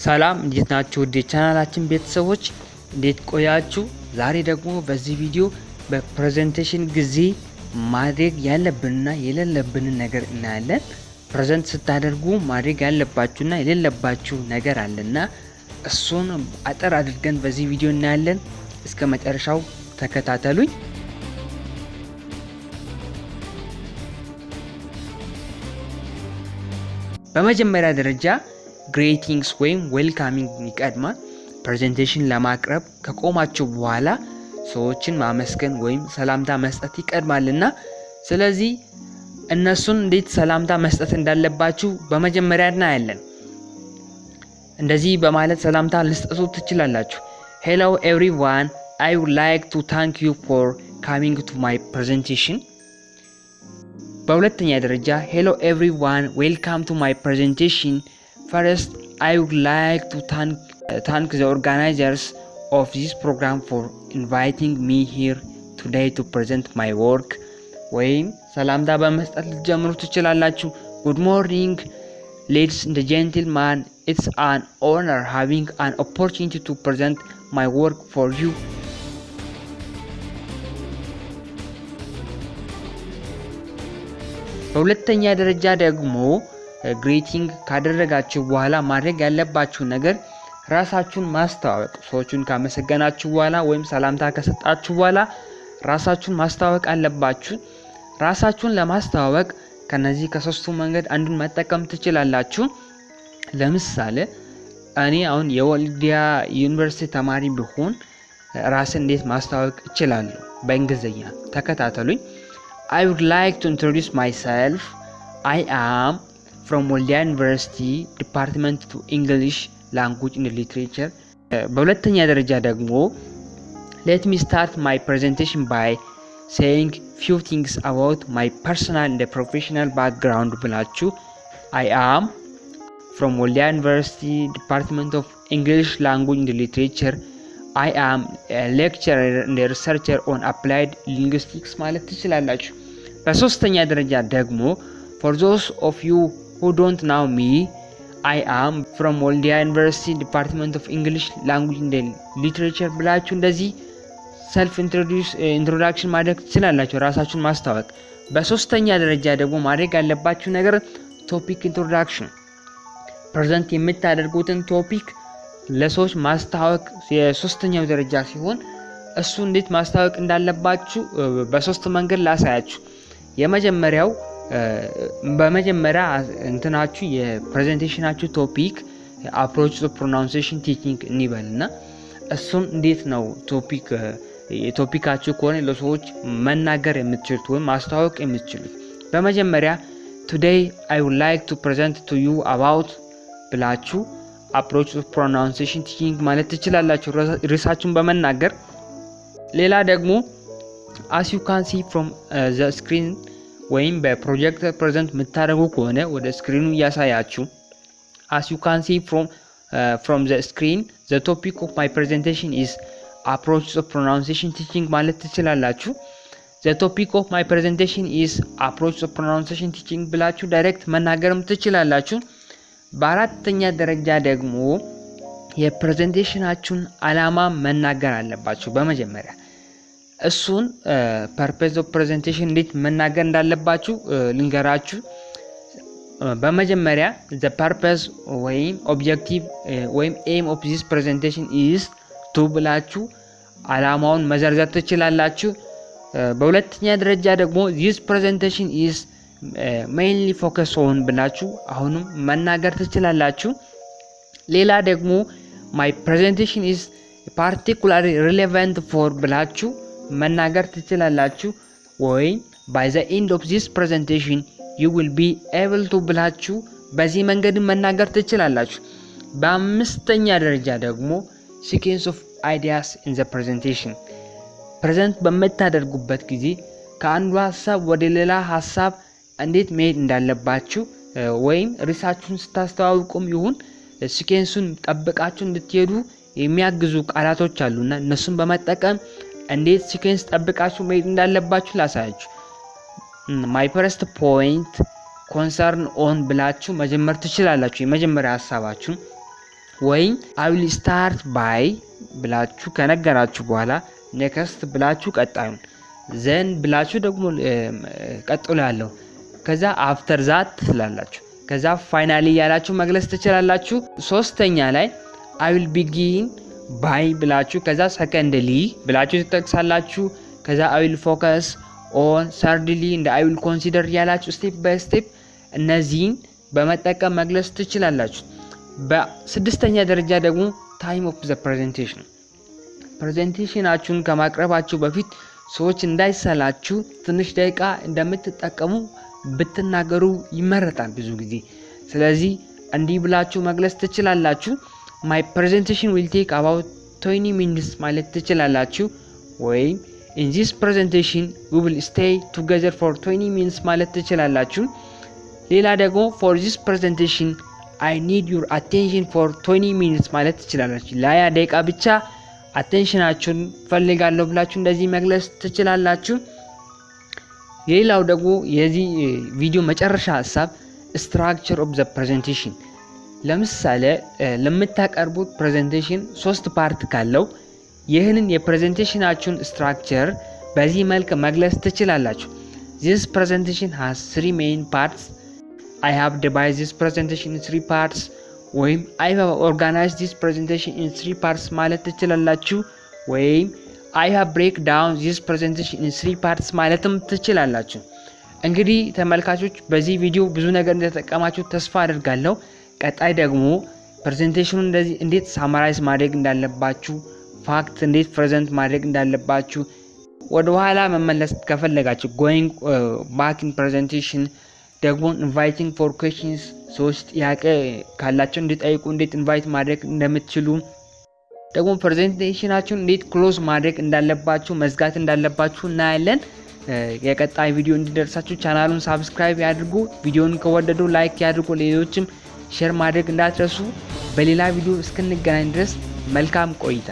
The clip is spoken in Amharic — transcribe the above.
ሰላም እንዴት ናችሁ? ወደ ቻናላችን ቤተሰቦች እንዴት ቆያችሁ? ዛሬ ደግሞ በዚህ ቪዲዮ በፕሬዘንቴሽን ጊዜ ማድረግ ያለብንና የሌለብንን ነገር እናያለን። ፕሬዘንት ስታደርጉ ማድረግ ያለባችሁና የሌለባችሁ ነገር አለና እሱን አጠር አድርገን በዚህ ቪዲዮ እናያለን። እስከ መጨረሻው ተከታተሉኝ። በመጀመሪያ ደረጃ ግሬቲንግስ ወይም ዌልካሚንግ ይቀድማል። ፕሬዘንቴሽን ለማቅረብ ከቆማችሁ በኋላ ሰዎችን ማመስገን ወይም ሰላምታ መስጠት ይቀድማልና ስለዚህ እነሱን እንዴት ሰላምታ መስጠት እንዳለባችሁ በመጀመሪያ እናያለን። እንደዚህ በማለት ሰላምታ ልትሰጡ ትችላላችሁ። Hello everyone, I would like to thank you for coming to my presentation. በሁለተኛ ደረጃ Hello everyone, welcome to my presentation. First, I would like to thank the organizers of this program for inviting me here today to present my work. ወይም ሰላምታ በመስጠት ልትጀምሩ ትችላላችሁ። Good morning, ladies and gentlemen. It's an honor having an opportunity to present my work for you. በሁለተኛ ደረጃ ደግሞ ግሬቲንግ ካደረጋችሁ በኋላ ማድረግ ያለባችሁ ነገር ራሳችሁን ማስተዋወቅ። ሰዎችን ካመሰገናችሁ በኋላ ወይም ሰላምታ ከሰጣችሁ በኋላ ራሳችሁን ማስተዋወቅ አለባችሁ። ራሳችሁን ለማስተዋወቅ ከነዚህ ከሶስቱ መንገድ አንዱን መጠቀም ትችላላችሁ። ለምሳሌ እኔ አሁን የወልዲያ ዩኒቨርሲቲ ተማሪ ብሆን ራስን እንዴት ማስተዋወቅ እችላለሁ? በእንግሊዝኛ ተከታተሉኝ። I would like to introduce myself. I am from Waldia University, Department of English Language and Literature. በሁለተኛ ደረጃ ደግሞ let me start my presentation by saying few things about my personal and professional background ብላችሁ I am from Waldia University, Department of English Language and Literature. I am a lecturer and a researcher on applied linguistics ማለት ትችላላችሁ። በሶስተኛ ደረጃ ደግሞ for those of you who don't know me, I am from Waldia University, Department of English Language and Literature ብላችሁ እንደዚህ ሰልፍ ኢንትሮዳክሽን ማድረግ ትችላላችሁ፣ ራሳችሁን ማስተዋወቅ። በሶስተኛ ደረጃ ደግሞ ማድረግ ያለባችሁ ነገር ቶፒክ ኢንትሮዳክሽን፣ ፕሬዘንት የምታደርጉትን ቶፒክ ለሰዎች ማስተዋወቅ የሶስተኛው ደረጃ ሲሆን እሱ እንዴት ማስተዋወቅ እንዳለባችሁ በሶስት መንገድ ላሳያችሁ። የመጀመሪያው በመጀመሪያ እንትናችሁ የፕሬዘንቴሽናችሁ ቶፒክ አፕሮች ቱ ፕሮናንሴሽን ቲቺንግ እንይበልና እሱን እንዴት ነው ቶፒካችሁ ከሆነ ለሰዎች መናገር የምትችሉት ወይም ማስተዋወቅ የምትችሉት። በመጀመሪያ today I would like to present to you about ብላችሁ approach to pronunciation teaching ማለት ትችላላችሁ ርዕሳችሁን በመናገር። ሌላ ደግሞ as you can see from the screen ወይም በፕሮጀክተር ፕሬዘንት የምታደርጉ ከሆነ ወደ ስክሪኑ እያሳያችሁ as you can see from the screen the topic of my presentation is approach to pronunciation teaching ማለት ትችላላችሁ። the topic of my presentation is approach to pronunciation teaching ብላችሁ ዳይሬክት መናገርም ትችላላችሁ። በአራተኛ ደረጃ ደግሞ የፕሬዘንቴሽናችሁን ዓላማ መናገር አለባችሁ። በመጀመሪያ እሱን ፐርፐዝ ኦፍ ፕሬዘንቴሽን እንዴት መናገር እንዳለባችሁ ልንገራችሁ። በመጀመሪያ the purpose ወይም objective ወይም aim of this presentation is to ብላችሁ ዓላማውን መዘርዘር ትችላላችሁ። በሁለተኛ ደረጃ ደግሞ this presentation is mainly focus on ብላችሁ አሁንም መናገር ትችላላችሁ። ሌላ ደግሞ my presentation is particularly relevant for ብላችሁ መናገር ትችላላችሁ። ወይ by the end of this presentation you will be able to ብላችሁ በዚህ መንገድ መናገር ትችላላችሁ። በአምስተኛ ደረጃ ደግሞ sequence of ideas in the presentation ፕሬዘንት በመታደርጉበት ጊዜ ከአንዱ ሐሳብ ወደ ሌላ ሐሳብ እንዴት መሄድ እንዳለባችሁ ወይም ርዕሳችሁን ስታስተዋውቁም ይሁን ሲኬንሱን ጠብቃችሁ እንድትሄዱ የሚያግዙ ቃላቶች አሉና እነሱን በመጠቀም እንዴት ሲኬንስ ጠብቃችሁ መሄድ እንዳለባችሁ ላሳያችሁ። my first point concern on ብላችሁ መጀመር ትችላላችሁ የመጀመሪያ ሐሳባችሁን። ወይም I will start by ብላችሁ ከነገራችሁ በኋላ next ብላችሁ ቀጣዩን then ብላችሁ ደግሞ ቀጥሎ ያለው ከዛ after that ትላላችሁ። ከዛ finally ያላችሁ መግለጽ ትችላላችሁ። ሶስተኛ ላይ I will begin by ብላችሁ ከዛ secondly ብላችሁ ትጠቅሳላችሁ። ከዛ I will focus on thirdly and I will consider ያላችሁ step by step እነዚህን በመጠቀም መግለጽ ትችላላችሁ። በስድስተኛ ደረጃ ደግሞ time of the presentation ፕሬዘንቴሽናችሁን ከማቅረባችሁ በፊት ሰዎች እንዳይሰላችሁ ትንሽ ደቂቃ እንደምትጠቀሙ ብትናገሩ ይመረጣል ብዙ ጊዜ። ስለዚህ እንዲህ ብላችሁ መግለጽ ትችላላችሁ። my presentation will take about 20 minutes ማለት ትችላላችሁ። ወይም in this presentation we will stay together for 20 minutes ማለት ትችላላችሁ። ሌላ ደግሞ for this presentation I need your attention for 20 minutes ማለት ትችላላችሁ። ለ20 ደቂቃ ብቻ አቴንሽናችሁን ፈልጋለሁ ብላችሁ እንደዚህ መግለጽ ትችላላችሁ። ሌላው ደግሞ የዚህ ቪዲዮ መጨረሻ ሐሳብ structure of the presentation ለምሳሌ ለምታቀርቡት ፕሬዘንቴሽን 3 ፓርት ካለው ይህንን የፕሬዘንቴሽናችሁን ስትራክቸር በዚህ መልክ መግለጽ ትችላላችሁ። this presentation has 3 main parts. I have divided this presentation in 3 parts. ወይም I have organized this presentation in 3 parts ማለት ትችላላችሁ። ወይም I have break down this presentation in 3 parts ማለትም ትችላላችሁ። እንግዲህ ተመልካቾች በዚህ ቪዲዮ ብዙ ነገር እንደተጠቀማችሁ ተስፋ አደርጋለሁ። ቀጣይ ደግሞ ፕሬዘንቴሽኑን እንደዚህ እንዴት ሳማራይዝ ማድረግ እንዳለባችሁ፣ ፋክት እንዴት ፕሬዘንት ማድረግ እንዳለባችሁ ወደ ኋላ መመለስ ከፈለጋችሁ going back in presentation ደግሞ inviting for questions ሰዎች ጥያቄ ካላችሁ እንዲጠይቁ እንዴት ኢንቫይት ማድረግ እንደምትችሉ ደግሞ ፕሬዘንቴሽናችሁን እንዴት ክሎዝ ማድረግ እንዳለባችሁ መዝጋት እንዳለባችሁ እናያለን። የቀጣይ ቪዲዮ እንዲደርሳችሁ ቻናሉን ሰብስክራይብ ያድርጉ። ቪዲዮውን ከወደዱ ላይክ ያድርጉ። ሌሎችም ሼር ማድረግ እንዳትረሱ። በሌላ ቪዲዮ እስክንገናኝ ድረስ መልካም ቆይታ